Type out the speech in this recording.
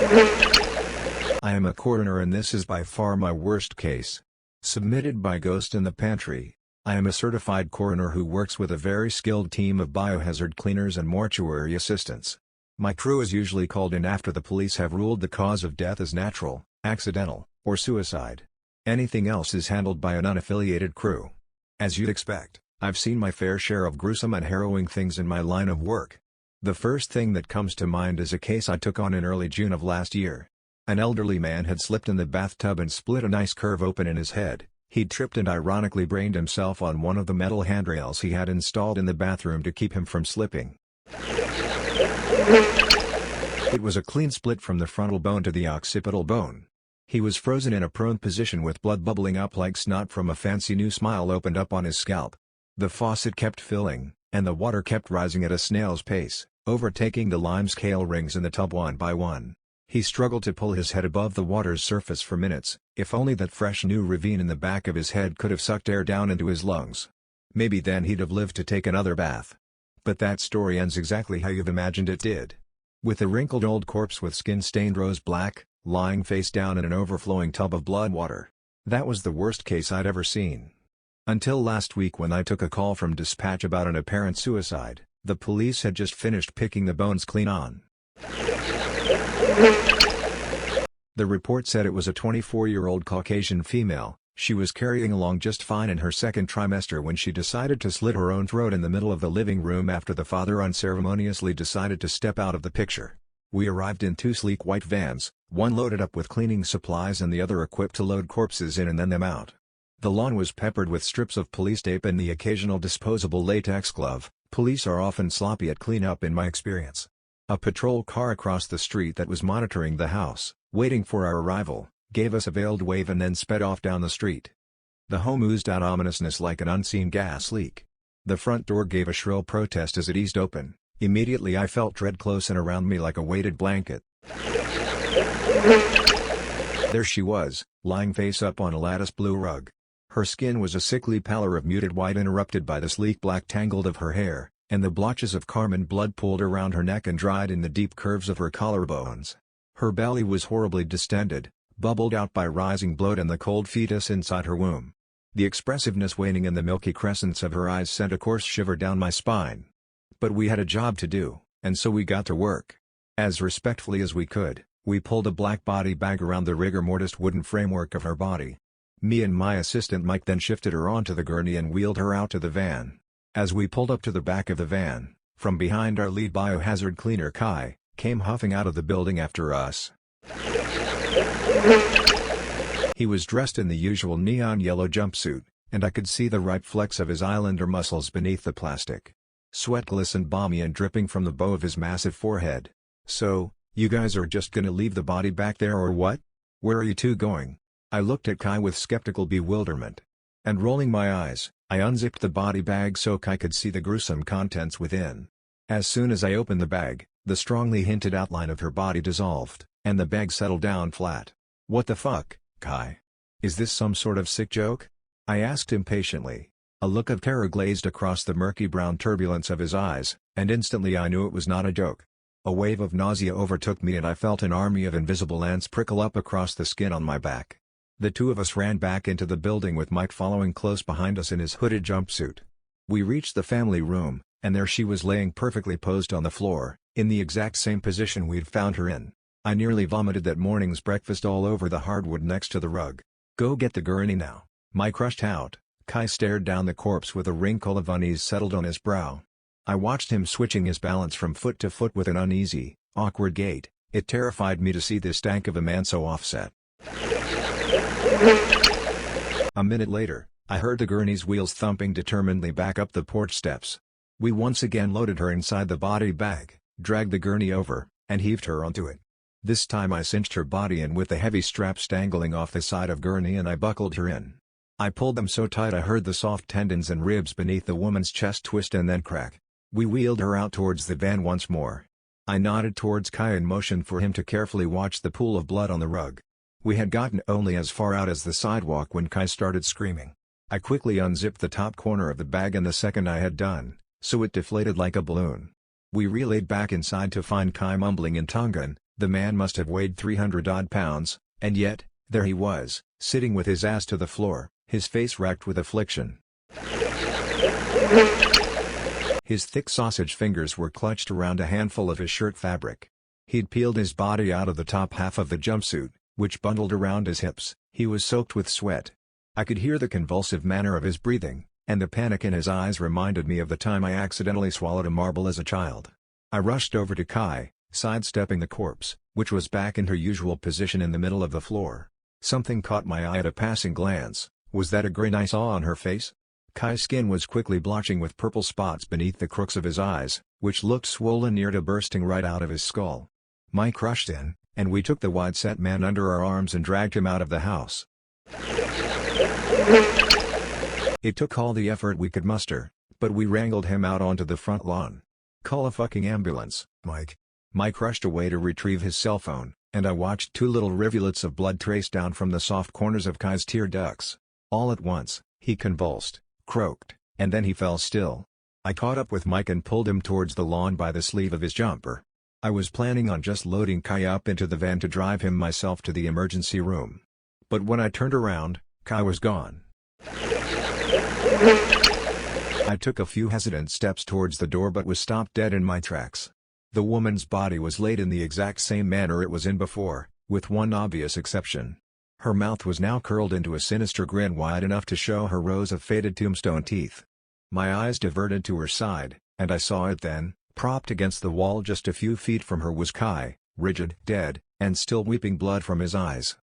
I am a coroner and this is by far my worst case. Submitted by Ghost in the Pantry. I am a certified coroner who works with a very skilled team of biohazard cleaners and mortuary assistants. My crew is usually called in after the police have ruled the cause of death as natural, accidental, or suicide. Anything else is handled by an unaffiliated crew. As you'd expect, I've seen my fair share of gruesome and harrowing things in my line of work. The first thing that comes to mind is a case I took on in early June of last year. An elderly man had slipped in the bathtub and split a nice curve open in his head. He'd tripped and ironically brained himself on one of the metal handrails he had installed in the bathroom to keep him from slipping. It was a clean split from the frontal bone to the occipital bone. He was frozen in a prone position with blood bubbling up like snot from a fancy new smile opened up on his scalp. The faucet kept filling, and the water kept rising at a snail's pace, overtaking the lime scale rings in the tub one by one. He struggled to pull his head above the water's surface for minutes, if only that fresh new ravine in the back of his head could have sucked air down into his lungs. Maybe then he'd have lived to take another bath. But that story ends exactly how you've imagined it did. With a wrinkled old corpse with skin stained rose black, lying face down in an overflowing tub of blood water. That was the worst case I'd ever seen. Until last week when I took a call from dispatch about an apparent suicide, the police had just finished picking the bones clean on. The report said it was a 24-year-old Caucasian female. She was carrying along just fine in her second trimester when she decided to slit her own throat in the middle of the living room after the father unceremoniously decided to step out of the picture. We arrived in two sleek white vans, one loaded up with cleaning supplies and the other equipped to load corpses in and then them out. The lawn was peppered with strips of police tape and the occasional disposable latex glove. Police are often sloppy at cleanup in my experience. A patrol car across the street that was monitoring the house, waiting for our arrival, gave us a veiled wave and then sped off down the street. The home oozed out ominousness like an unseen gas leak. The front door gave a shrill protest as it eased open. Immediately I felt dread close and around me like a weighted blanket. There she was, lying face up on a lattice blue rug. Her skin was a sickly pallor of muted white interrupted by the sleek black tangle of her hair, and the blotches of carmine blood pooled around her neck and dried in the deep curves of her collarbones. Her belly was horribly distended, bubbled out by rising bloat and the cold fetus inside her womb. The expressiveness waning in the milky crescents of her eyes sent a coarse shiver down my spine. But we had a job to do, and so we got to work. As respectfully as we could, we pulled a black body bag around the rigor mortis wooden framework of her body. Me and my assistant Mike then shifted her onto the gurney and wheeled her out to the van. As we pulled up to the back of the van, from behind our lead biohazard cleaner Kai, came huffing out of the building after us. He was dressed in the usual neon yellow jumpsuit, and I could see the ripe flecks of his islander muscles beneath the plastic. Sweat glistened balmy and dripping from the bow of his massive forehead. "So, you guys are just gonna leave the body back there or what? Where are you two going?" I looked at Kai with skeptical bewilderment. And rolling my eyes, I unzipped the body bag so Kai could see the gruesome contents within. As soon as I opened the bag, the strongly hinted outline of her body dissolved, and the bag settled down flat. "What the fuck, Kai? Is this some sort of sick joke?" I asked impatiently. A look of terror glazed across the murky brown turbulence of his eyes, and instantly I knew it was not a joke. A wave of nausea overtook me and I felt an army of invisible ants prickle up across the skin on my back. The two of us ran back into the building with Mike following close behind us in his hooded jumpsuit. We reached the family room, and there she was laying perfectly posed on the floor, in the exact same position we'd found her in. I nearly vomited that morning's breakfast all over the hardwood next to the rug. "Go get the gurney now," Mike rushed out. Kai stared down the corpse with a wrinkle of unease settled on his brow. I watched him switching his balance from foot to foot with an uneasy, awkward gait. It terrified me to see this stank of a man so offset. A minute later, I heard the gurney's wheels thumping determinedly back up the porch steps. We once again loaded her inside the body bag, dragged the gurney over, and heaved her onto it. This time I cinched her body in with the heavy straps dangling off the side of gurney and I buckled her in. I pulled them so tight I heard the soft tendons and ribs beneath the woman's chest twist and then crack. We wheeled her out towards the van once more. I nodded towards Kai and motioned for him to carefully watch the pool of blood on the rug. We had gotten only as far out as the sidewalk when Kai started screaming. I quickly unzipped the top corner of the bag and the second I had done, so it deflated like a balloon. We relayed back inside to find Kai mumbling in Tongan, The man must have weighed 300-odd pounds, and yet, there he was, sitting with his ass to the floor, his face racked with affliction. His thick sausage fingers were clutched around a handful of his shirt fabric. He'd peeled his body out of the top half of the jumpsuit, which bundled around his hips. He was soaked with sweat. I could hear the convulsive manner of his breathing, and the panic in his eyes reminded me of the time I accidentally swallowed a marble as a child. I rushed over to Kai, sidestepping the corpse, which was back in her usual position in the middle of the floor. Something caught my eye at a passing glance. Was that a grin I saw on her face? Kai's skin was quickly blotching with purple spots beneath the crooks of his eyes, which looked swollen near to bursting right out of his skull. Mike rushed in, and we took the wide-set man under our arms and dragged him out of the house. It took all the effort we could muster, but we wrangled him out onto the front lawn. "Call a fucking ambulance, Mike." Mike rushed away to retrieve his cell phone, and I watched two little rivulets of blood trace down from the soft corners of Kai's tear ducts. All at once, he convulsed, croaked, and then he fell still. I caught up with Mike and pulled him towards the lawn by the sleeve of his jumper. I was planning on just loading Kai up into the van to drive him myself to the emergency room. But when I turned around, Kai was gone. I took a few hesitant steps towards the door but was stopped dead in my tracks. The woman's body was laid in the exact same manner it was in before, with one obvious exception. Her mouth was now curled into a sinister grin wide enough to show her rows of faded tombstone teeth. My eyes diverted to her side, and I saw it then. Propped against the wall just a few feet from her was Kai, rigid, dead, and still weeping blood from his eyes.